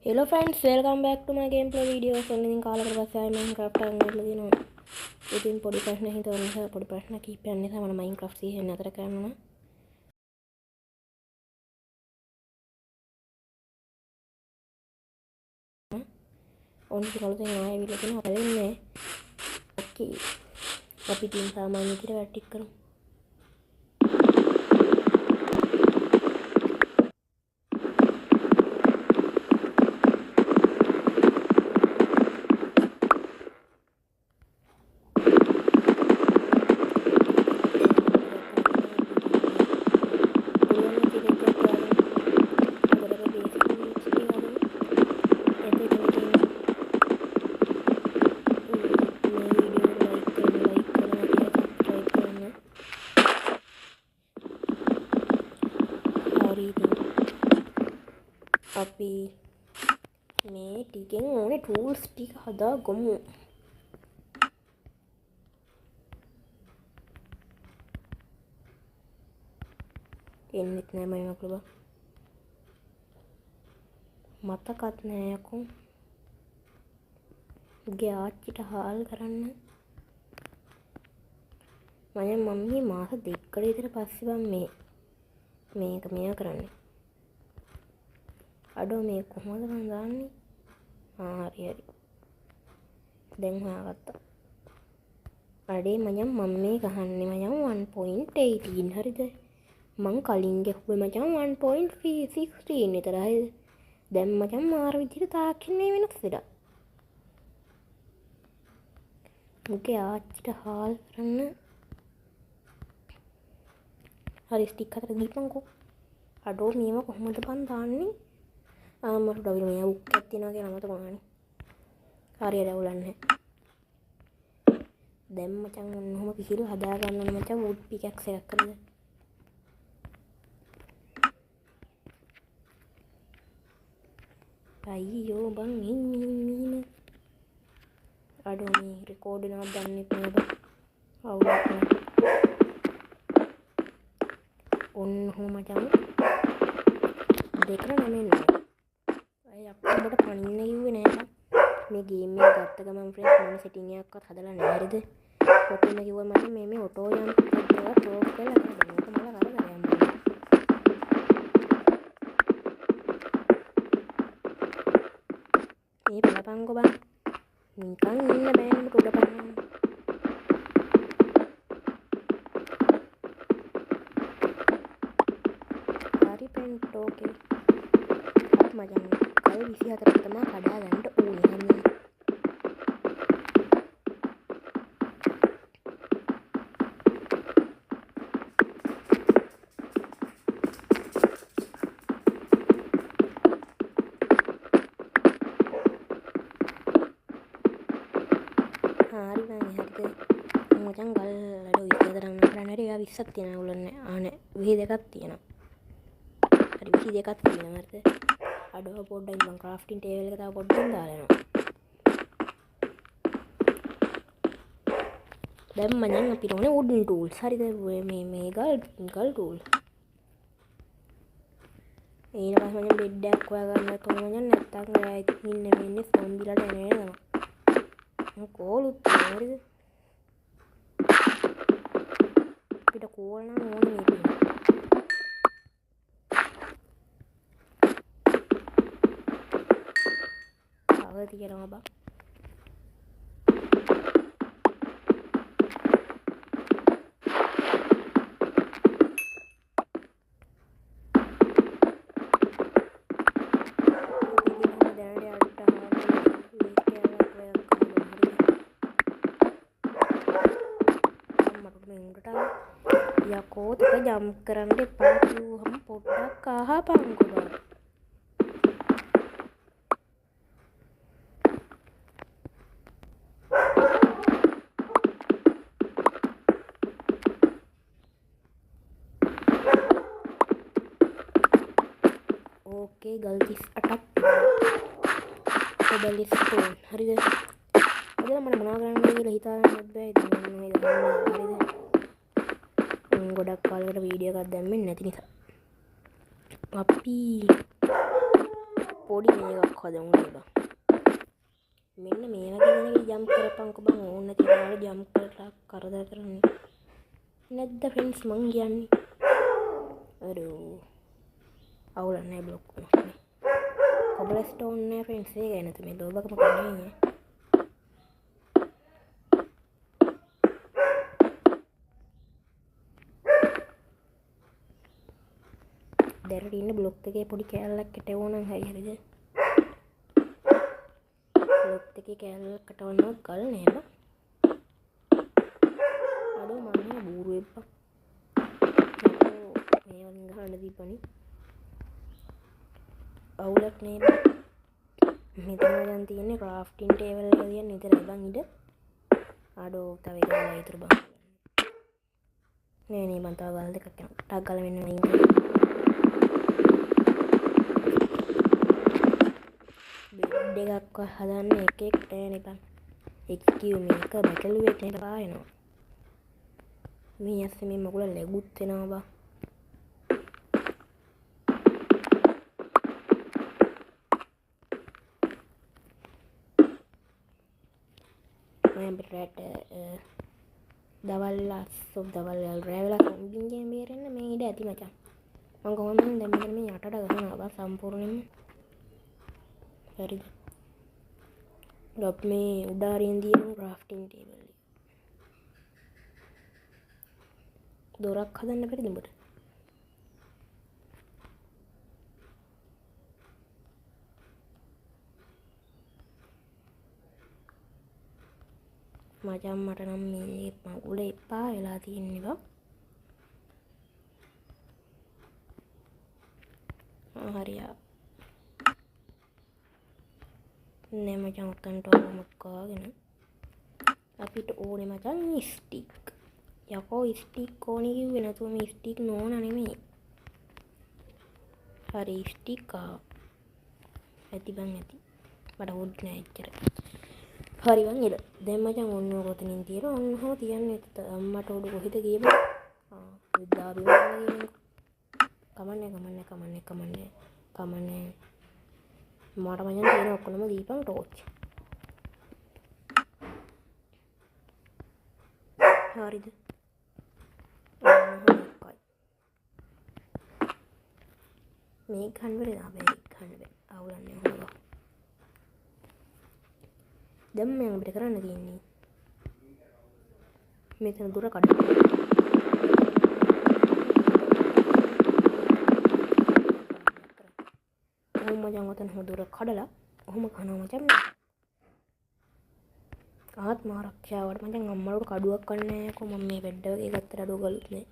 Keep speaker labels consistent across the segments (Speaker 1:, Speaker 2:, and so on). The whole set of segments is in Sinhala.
Speaker 1: Hello friends, welcome back to my gameplay videos. ඉතින් කාලයකට පස්සේ ආයෙ Minecraft එකක් ගහලා දිනවා. ඉතින් පොඩි ප්‍රශ්න හිතුවා නිසා පොඩි ප්‍රශ්න කිහිපයක් නිසා මම Minecraft සීසන් 4 කරනවා. ඕන කිව්වොත් ආයෙ වීඩියෝ එකක් හදන්නේ. ඕකේ. අපි ටීම් සාමාන්‍ය විදිහට වැටික් කරමු. අපි මේ ටිකෙන් ඕනේ ටූල්ස් ටික හදාගමු. එන්නෙත් නෑ මම නකලුවා. මතකත් නෑ යකෝ. උගේ ආච්චිට හාල් කරන්න. මම මාස දෙකකට විතර පස්සේ බම් මේක මෙයා කරන්නේ. අඩෝ මේ කොහොමද මම දාන්නේ? හරි. දැන් හොයාගත්තා. අඩේ මම මේ ගහන්නේ මම 1.18 හරිද? මං කලින් ගැහුවේ මචං 1.16 විතර හරිද? දැන් මචං මාර විදිහට තාක්ෂණය වෙනස් වෙලා. මුගේ ආච්චිට හාල් කරන්න. හරි ස්ටික් හතර දීපන්කෝ. අඩෝ මේව කොහොමද බන් දාන්නේ? මට ඩබල් මේ උක් එකක් තියෙනවා කියලා මතක වුණානේ. හරියට අවුලන්නේ. දැන් මචං ඔන්නෝම පිහිරු හදා ගන්න ඕන මචං වුඩ් පිකැක්ස් එකක් කරලා. අයියෝ බං ඉන්නේ. අඩෝ මේ රෙකෝඩ් එකක් ගන්නෙත් නෑ බං. අවුලක් නෑ. ඔන්නෝම මචං දෙකර නෙමෙන්නේ. අපිට පණින්න කිව්වේ නෑ බං. මේ ගේම් එක ගත්ත ගමන් ෆ්‍රෙන්ඩ්ස් මොන සෙටින් එකක්වත් හදලා නෑ හරිද? කොටින්ම කිව්වා මම මේ ඔටෝ ජම්ප් එකක් ප්‍රෝග් කරලා කරනවා. මේක මල කරදරයක් මම. මේ බලපංකෝ බං. නිකන් ඉන්න බෑනේ උඩ පන්නන්න. හරි ෆ්‍රෙන්ඩ් ඕකේ. මචං කල් 24ක් තමයි කඩා ගන්න ඕනේ හැන්නේ. හරි මං හරිද මචං ගල් අඩෝ 24ක් නතරන්නේ හරි ඒවා 20ක් තියෙනවා උලන්නේ. ආනේ 22ක් තියෙනවා. හරි 22ක් තියෙනවා හරිද? අඩෝ පොඩ්ඩක් මම ක්‍රාෆ්ටින් ටේබල් එක තව පොඩ්ඩක් දාලා යනවා. දැන් මම අපිට ඕනේ වුඩන් ටූල්ස්. හරිද? මේ ගල් ටූල්. ඊට පස්සේ මම බෙඩ් එකක් හොයාගන්න තෝරන නැත්තම් ඉන්න වෙන්නේ සොම්බිලට එන්නේ නේද? මම කෝලුත් හරිද? අපිට කෝල් නම් ඕනේ මේක. තියෙනවා බා. යකෝ තක ජම්ප් කරන්න එපා කිව්වහම පොඩ්ඩක් අහපන්කෝ බා. ඕකේ ගල් 38ක් ඔබලිස් ස්ටෝන් හරිද? අද මම මොනවා කරන්නද කියලා හිතාගන්නත් බෑ. ඉතින් මේ ගන්න හරිද? ගොඩක් කාලයකට වීඩියෝ එකක් දැම්මේ නැති නිසා අපි පොඩි එකක් හදමු නේද බං. මෙන්න මේ වගේ දෙනක ජම්ප් කරපන්කෝ බං. ඕන නැති වෙලාවට ජම්ප් කරලා කරදර කරන්නේ නැද්ද ෆ්‍රෙන්ඩ්ස් මං කියන්නේ. අරෝ අවුලක් නැහැ බ්ලොක් වුණා. කොබලස්ටෝන් නෑ ෆ්‍රෙන්ඩ්ස් ඒක එනතු මේ ලෝබකම කරන්නේ. දැරට ඉන්න බ්ලොක් එකේ පොඩි කෑල්ලක් කැටවුවා නම් හරිද? බ්ලොක් එකේ කෑල්ලක් කටවන්න ගල් නෑ බං. අඩෝ මම බූරු එප්පා. මේ වලින් ගහන්න දීපනි. අවුලක් නේ බං. මෙතන දැන් තියෙන්නේ ක්‍රාෆ්ටින් ටේබල් එක තියන්න විතරයි බං ඉඩ. අඩෝ තව එක ගාලා ඉතුරු බං. නේ බං තව ගල් දෙකක් යනවා. ටක් ගාලා මෙන්න මේ දෙකක් හදන්න එකෙක් නෑනේ බං. එක්ස්කියු මේක බැටළුවෙක් නේද පායනවා. මේ ඇස්සේ මේ මගුල ලැබුත් වෙනවා බං. මම බෙරට දවල් රැවලා කොම්බින්ගෙන් බේරෙන්න මේ ඉඩ ඇති මචං. මම කොහොමද දැන් මෙතන මේ යටට ගහනවා බං සම්පූර්ණයෙන්ම. හරිද? ලොප් මේ උඩාරියෙන් දියන ක්‍රාෆ්ටින් ටේබල් එක. දොරක් හදන්න බැරිද උඹට? මචං මට නම් මේ මගුල එපා වෙලා තියෙන්නේ බං. හරියා. නෑ මචං උත්තන්ට මොකක්ගෙන අපිට ඕනේ මචං ස්ටික්. යකෝ ස්ටික් ඕනේ කිව්වේ නැතුව මේ ස්ටික් නෝන නෙමෙයි. හරි ස්ටික් ඇති බං ඇති. මට හොඩ් නෑ එච්චර. හරි බං ඉල. දැන් මචං ඔන්න ඔය කොතනින් තියෙනවා. ඔන්න හො තියන්නේ අම්මට උඩ කොහෙද ගියේ බං? විද්‍යාවිය වගේ කමන්නේ. මට මචං තියෙන ඔක්කොම දීපන් ටෝච්. හරිද? මේ ගන්න බැරි ගන්න බෑ. අවුලන්නේ හොරවා. දැන් මම අපිට කරන්න තියෙන්නේ මෙතන දුර කඩන්න. මචං ඔතන දුර කඩලා ඔහොම කනවා මචං. ආත්ම ආරක්ෂාවට මචං අම්මලට කඩුවක් ගන්න නෑ යකෝ. මම මේ බෙඩ් එකේ ගත්තට අඩුව ගලුත් නෑ.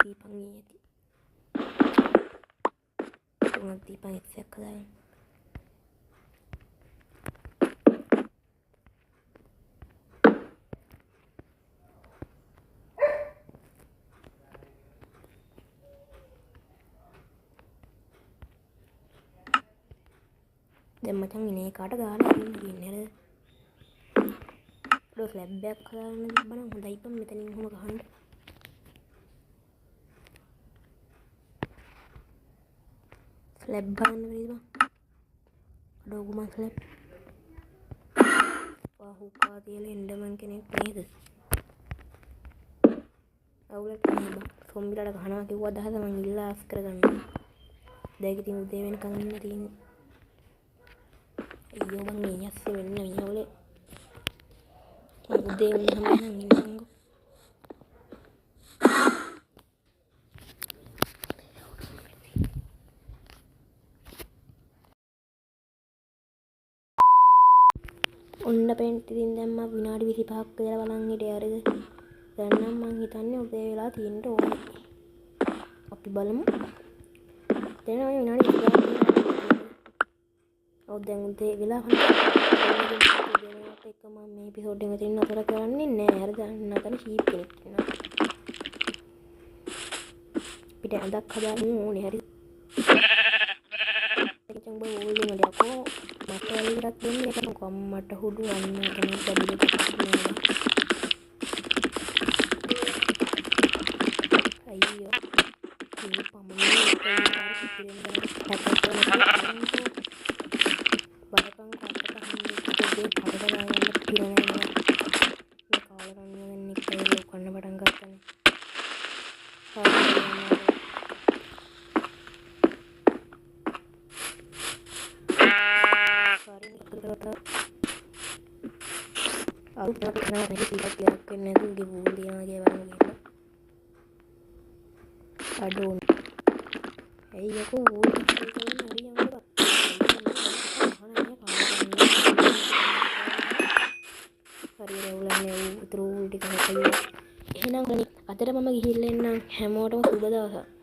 Speaker 1: දීපන් ඇති. තුනක් දීපන් එක්සයක් හදාගන්න. දැන් මචං ඉනේ කාට ගාලා ඉන්නේ නේද? ඩෝ ස්ලැබ් එකක් හදාගන්න තිබ්බනම් හොඳයි පම් මෙතනින් ඔහොම ගහන්න. ස්ලැබ් ගන්න බැරිද බං? ඩෝ ගුමන් ස්ලැබ්. පහුකා තියලා එන්ඩමන් කෙනෙක් නේද? අවුලක් නෑ බං. සොම්බිලාට ගහනවා කිව්වා දහස මං ඉල්ලා ආස් කරගන්න. දැන් ඉතින් උදේ වෙනකන් ඉන්න තියෙන්නේ. අයියෝ බං මේ යස්සේ වෙන්න මියෝලේ. උදේ වුණාම නම් ඉන්නංගෝ. ඔන්න පෙන්ට් ඉතින් දැන් මම විනාඩි 25ක් විතර බලන් හිටියේ හරිද? දැන් නම් මං හිතන්නේ උදේ වෙලා තියෙන්න ඕනේ. අපි බලමු. දැන් මම විනාඩි 25ක් ඔව් දැන් උදේ වෙලා හරියට එක මම මේ එපිසෝඩ් එක මෙතන නතර කරන්නේ නෑ. හරිද? නතර ෂීප් කෙනෙක් ඉන්නවා. පිට ඇඳක් හදාගන්න ඕනේ. හරිද? එතෙන් බෝ ඕල්ලු මඩ අපෝ මට වලිරක් දෙන්නේ ඒක කොම්මට හුඩු අන්න කෙනෙක් බඩේ තියෙනවා. අයියෝ කඩදාගන්න පිරණයනවා මේ කාලකන්නිය දැන් එක්කයි කන්න පටන් ගත්තනේ අඩෝ ඇයියකෝ එහෙනම් අදට මම ගිහිල්ලා එන්නම් හැමෝටම සුබ දවසක්